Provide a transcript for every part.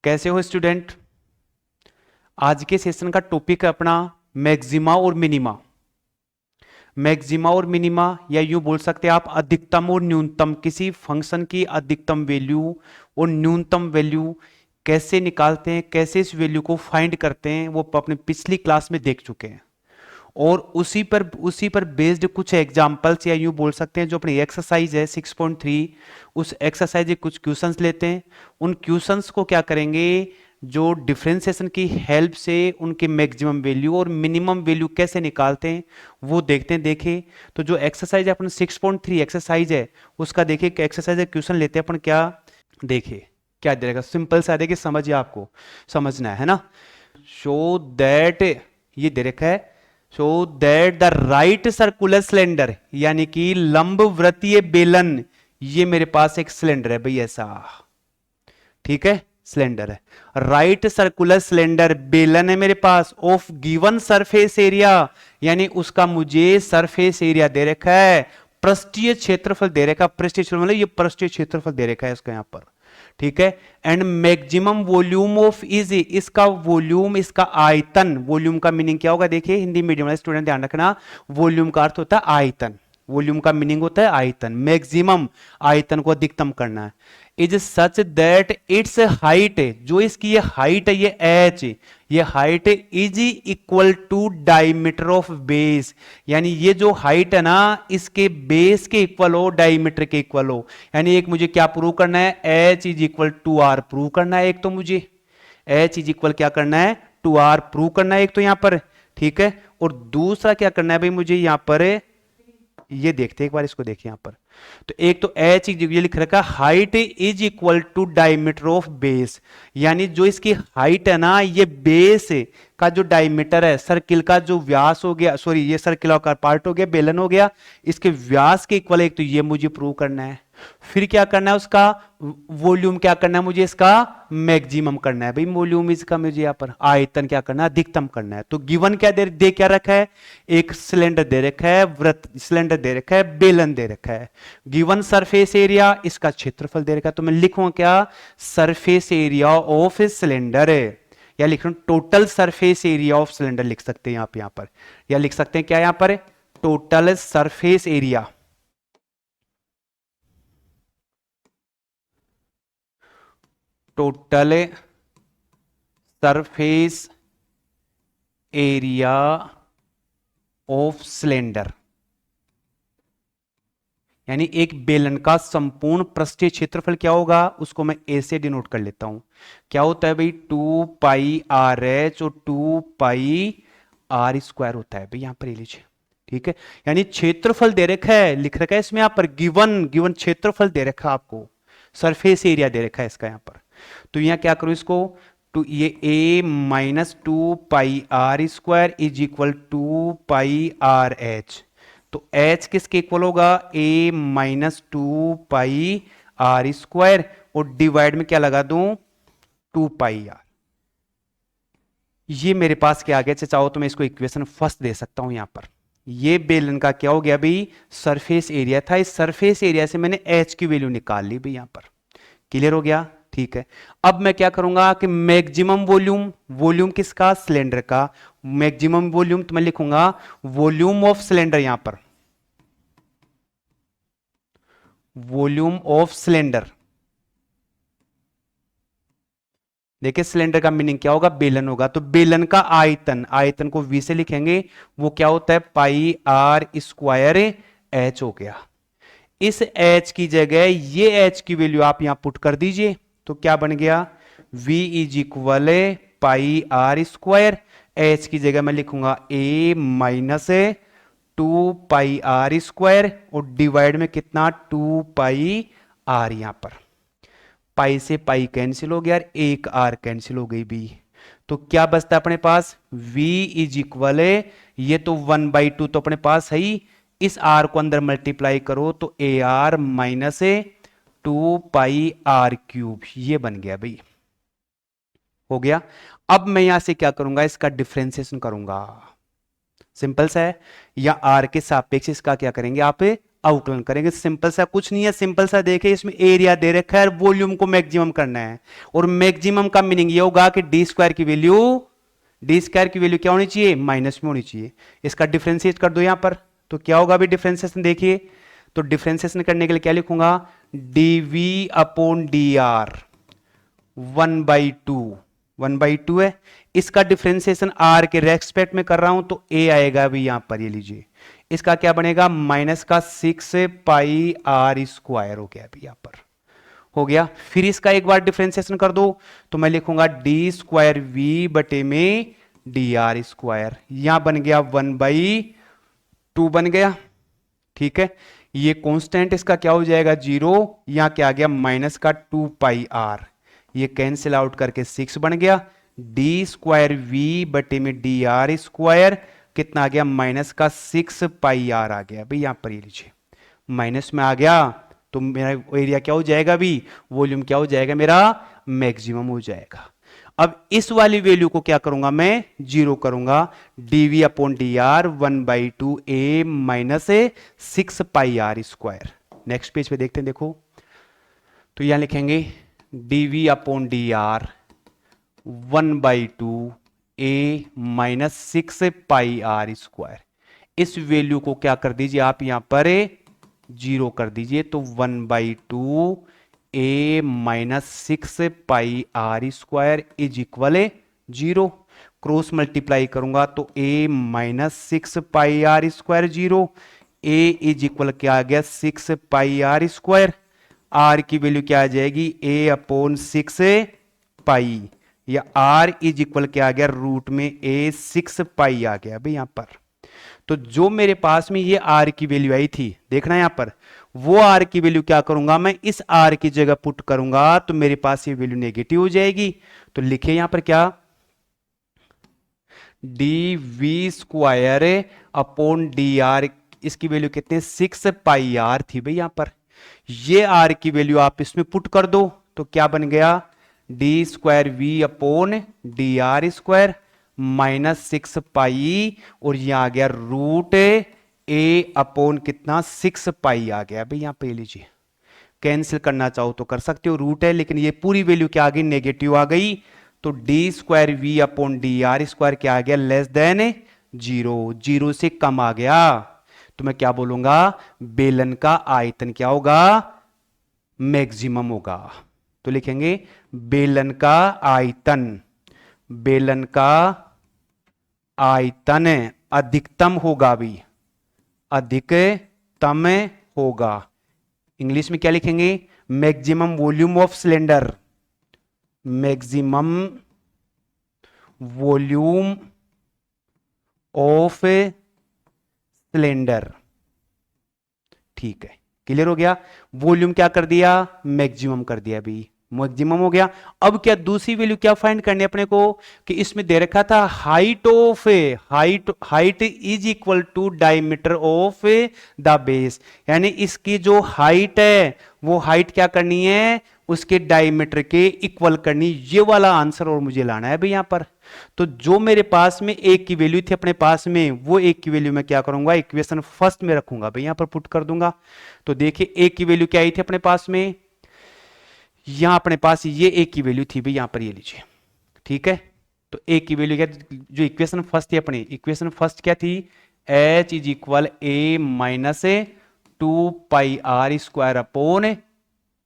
कैसे हो स्टूडेंट? आज के सेशन का टॉपिक है अपना मैक्सिमा और मिनिमा। मैक्सिमा और मिनिमा, या यूं बोल सकते हैं आप अधिकतम और न्यूनतम, किसी फंक्शन की अधिकतम वैल्यू और न्यूनतम वैल्यू कैसे निकालते हैं, कैसे इस वैल्यू को फाइंड करते हैं, वो अपने पिछली क्लास में देख चुके हैं। और उसी पर बेस्ड कुछ एग्जांपल्स, या यूं बोल सकते हैं जो अपनी एक्सरसाइज है 6.3, उस एक्सरसाइज के कुछ क्वेश्चंस लेते हैं। उन क्वेश्चंस को क्या करेंगे, जो डिफरेंशिएशन की हेल्प से उनके मैक्सिमम वैल्यू और मिनिमम वैल्यू कैसे निकालते हैं वो देखते हैं। देखें तो जो एक्सरसाइज अपन 6.3 एक्सरसाइज है उसका देखिए, एक्सरसाइज क्वेश्चन लेते हैं अपन। क्या देखिए, क्या दे रहेगा, सिंपल सा देखिए, समझिए, आपको समझना है ना। शो दैट, ये दे रखा है, so that the right circular cylinder, यानी कि लंब वृत्तीय बेलन, ये मेरे पास एक सिलेंडर है भाई, ऐसा, ठीक है, सिलेंडर है, राइट सर्कुलर सिलेंडर बेलन है मेरे पास, ऑफ गिवन सरफेस एरिया, यानी उसका मुझे सरफेस एरिया दे रखा है, पृष्ठीय क्षेत्रफल दे रखा है, पृष्ठीय क्षेत्रफल मतलब ये पृष्ठीय क्षेत्रफल दे रखा है इसका यहां पर, ठीक है। And maximum volume of is, इसका वॉल्यूम, इसका आयतन, वॉल्यूम का मीनिंग क्या होगा देखिए, हिंदी मीडियम वाले स्टूडेंट ध्यान रखना, वॉल्यूम का अर्थ होता है आयतन, वॉल्यूम का मीनिंग होता है आयतन, मैक्सिमम आयतन को अधिकतम करना है। Is such that its height, जो इसकी ये हाइट है, ये एच, ये height is equal to diameter of base, यानी ये जो हाइट है ना इसके बेस के इक्वल हो, डायमीटर के इक्वल हो। यानी एक मुझे क्या प्रूव करना है, H is equal to R prove करना है, एक तो मुझे एच इज इक्वल क्या करना है, टू आर प्रूव करना है एक तो यहां पर, ठीक है। और दूसरा क्या करना है भाई मुझे यहां पर, ये देखते हैं एक बार, इसको देखिए यहां पर, तो एक तो एच ये लिख रखा height is equal to diameter of base, यानी जो इसकी हाइट है ना, ये बेस का जो डायमीटर है, सर्किल का जो व्यास हो गया, सॉरी ये सर्किल का पार्ट हो गया, बेलन हो गया, इसके व्यास के इक्वल, एक तो ये मुझे प्रूव करना है। फिर क्या करना है, उसका वॉल्यूम क्या करना है मुझे, इसका मैक्सिमम करना है भाई, वॉल्यूम इसका मुझे यहां पर आयतन क्या करना है, अधिकतम करना है। तो गिवन क्या दे क्या रखा है, एक सिलेंडर दे रखा है, वृत्त सिलेंडर दे रखा है, बेलन दे रखा है, गिवन सरफेस एरिया, इसका क्षेत्रफल दे रखा है। तो मैं लिखूंगा क्या, सरफेस एरिया ऑफ सिलेंडर, या लिख रहा हूं total surface area of cylinder लिख सकते हैं आप यहां पर, या लिख सकते हैं क्या यहां पर, total surface area, total surface area of cylinder, यानी एक बेलन का संपूर्ण पृष्ठीय क्षेत्रफल क्या होगा, उसको मैं ए से डिनोट कर लेता हूं। क्या होता है भाई, 2 पाई आर एच और 2 पाई आर स्क्वायर होता है भाई, यहां पर ये लीजिए, ठीक है। यानी क्षेत्रफल दे रखा है, लिख रखा है इसमें यहां पर गिवन क्षेत्रफल दे रखा है आपको, सरफेस एरिया दे रखा है इसका यहां पर। तो यहां क्या करूं इसको, तो ये a minus 2 pi r square is equal to pi r h, तो h किसके इक्वल होगा, a minus 2 pi r square, और डिवाइड में क्या लगा दूं, 2 पाई आर। ये मेरे पास क्या आ गया, चाहो तो मैं इसको इक्वेशन फर्स्ट दे सकता हूं यहां पर। ये बेलन का क्या हो गया भाई, सरफेस एरिया था, इस सरफेस एरिया से मैंने h की वैल्यू निकाल ली भाई यहां पर, क्लियर हो गया, ठीक है। अब मैं क्या करूंगा कि मैक्सिमम वॉल्यूम, वॉल्यूम किसका, सिलेंडर का, मैक्सिमम वॉल्यूम तो मैं लिखूंगा वॉल्यूम ऑफ सिलेंडर, यहां पर वॉल्यूम ऑफ सिलेंडर। देखिए सिलेंडर का मीनिंग क्या होगा, बेलन होगा, तो बेलन का आयतन, आयतन को v से लिखेंगे, वो क्या होता है, पाई आर स्क्वायर एच हो गया। इस h की जगह ये h की वैल्यू आप यहां पुट कर दीजिए, तो क्या बन गया, v is equal pi r square, h की जगह मैं लिखूंगा a minus 2 pi r square, और डिवाइड में कितना, 2 पाई आर, यहां पर पाई से पाई कैंसिल हो गया, एक आर कैंसिल हो गई भी, तो क्या बचता है अपने पास, v इज इक्वल, ये तो 1/2 तो अपने पास है ही, इस आर को अंदर मल्टीप्लाई करो तो A R minus 2 pi r cube, ये बन गया भाई, हो गया। अब मैं यहां से क्या करूंगा, इसका डिफरेंशिएशन करूंगा, सिंपल सा है, या आर के सापेक्ष इसका क्या करेंगे आप, आउटलाइन करेंगे। सिंपल सा कुछ नहीं है, सिंपल सा देखिए इसमें एरिया दे रखा है, वॉल्यूम को मैक्सिमम करना है, और मैक्सिमम का मीनिंग ये होगा कि डी स्क्वायर की वैल्यू क्या होनी चाहिए, माइनस में होनी चाहिए। इसका डिफरेंशिएट कर दो यहां पर, तो क्या होगा अभी डिफरेंशिएशन देखिए, तो डिफरेंशिएशन करने के लिए क्या लिखूंगा, डीवी अपॉन डी आर 1/2 है। इसका डिफरेंशिएशन आर के रेस्पेक्ट में कर रहा हूं तो ए आएगा अभी यहां पर, ये लीजिए इसका क्या बनेगा, माइनस का 6 पाई r स्क्वायर हो गया अभी यहां पर, हो गया। फिर इसका एक बार डिफरेंशिएशन कर दो तो मैं लिखूंगा डी स्क्वायर वी बटे में डी आर स्क्वायर, यहां बन गया 1/2 बन गया, ठीक है। ये कांस्टेंट इसका क्या हो जाएगा 0, यहां क्या आ गया माइनस का 2 पाई r, ये कैंसिल आउट करके 6 बन गया, डी स्क्वायर वी बटे में डी आर स्क्वायर कितना आ गया, माइनस का 6 पाई r आ गया भाई, यहां पर ये लीजिए माइनस में आ गया, तो मेरा एरिया क्या हो जाएगा अभी, वॉल्यूम क्या हो जाएगा मेरा, मैक्सिमम हो जाएगा। अब इस वाली वैल्यू को क्या करूंगा मैं, 0 करूंगा, dv upon D are 1/2 a minus 6 pi r square. Next page पे देखते हैं, देखो तो यहां लिखेंगे dv upon D are 1/2 a minus 6 pi r square. इस वैल्यू को क्या कर दीजिए आप यहां पर 0 कर दीजिए, तो 1/2 a minus 6 pi r square is equal 0। Cross multiply करूंगा तो a minus 6 pi r square 0, a is equal क्या आ गया 6 पाई r स्क्वायर, r की वैल्यू क्या आ जाएगी a अपॉन 6 पाई, या r इज इक्वल क्या आ गया रूट में a 6 पाई आ गया भाई यहां पर। तो जो मेरे पास में ये r की वैल्यू आई थी, देखना यहां पर, वो r की वैल्यू क्या करूंगा मैं, इस r की जगह पुट करूंगा तो मेरे पास ये वैल्यू नेगेटिव हो जाएगी। तो लिखे यहां पर क्या, D V square upon D R, इसकी वैल्यू कितने 6 पाई r थी भाई यहां पर, ये r की वैल्यू आप इसमें पुट कर दो तो क्या बन गया, D square V upon D R square minus 6 pi, और यहां आ गया रूट ए अपॉन कितना 6 पाई आ गया भाई यहां पे, लीजिए कैंसिल करना चाहो तो कर सकते हो, रूट है लेकिन ये पूरी वैल्यू क्या आ गई, नेगेटिव आ गई, तो D square V upon D R square क्या आ गया, लेस देन 0, 0 से कम आ गया। तो मैं क्या बोलूंगा, बेलन का आयतन क्या होगा, मैक्सिमम होगा। तो लिखेंगे बेलन का आयतन अधिकतम होगा भी, अधिकतम होगा। इंग्लिश में क्या लिखेंगे, maximum volume of cylinder, maximum volume of cylinder, ठीक है क्लियर हो गया। वॉल्यूम क्या कर दिया, मैक्सिमम कर दिया, अभी मैक्सिमम हो गया। अब क्या दूसरी वैल्यू क्या फाइंड करनी है अपने को, कि इसमें दे रखा था height is equal to diameter of the base, यानी इसकी जो हाइट है वो हाइट क्या करनी है, उसके डायमीटर के इक्वल करनी, ये वाला आंसर और मुझे लाना है भाई यहां पर। तो जो मेरे पास में एक की वैल्यू थी अपने पास में, वो एक की वैल्यू मैं क्या करूंगा, इक्वेशन फर्स्ट में रखूंगा भाई, यहां पर पुट कर दूंगा। तो देखिए एक की वैल्यू क्या आई थी अपने पास में, यहां अपने पास ये एक की वैल्यू थी भाई यहां पर, ये लीजिए ठीक है। तो एक की वैल्यू क्या, जो इक्वेशन फर्स्ट थी अपनी, इक्वेशन फर्स्ट क्या थी, h is equal a minus 2 pi r square upon,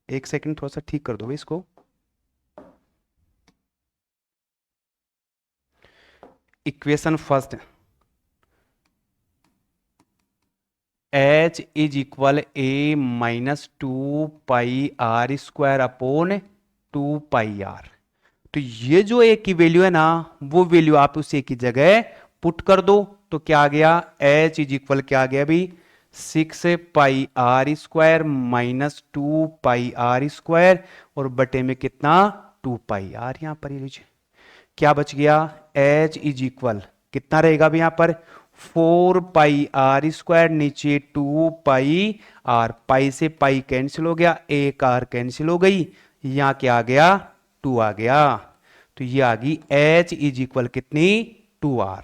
एक सेकंड थोड़ा सा ठीक कर दो भाई इसको, equation first h is equal a minus 2 pi r square upon 2 pi r। तो ये जो a की वैल्यू है ना, वो वैल्यू आप उस a की जगह पुट कर दो तो क्या आ गया, h इज इक्वल क्या आ गया अभी 6 पाई r स्क्वायर माइनस 2 पाई r स्क्वायर, और बटे में कितना 2 पाई r, यहां पर ये लीजिए क्या बच गया, h इज इक्वल कितना रहेगा अभी यहां पर 4 पाई r स्क्वायर, नीचे 2 पाई r, पाई से पाई कैंसिल हो गया, एक r कैंसिल हो गई, यहां क्या आ गया 2 आ गया। तो ये आ गई h इज इक्वल कितनी 2r।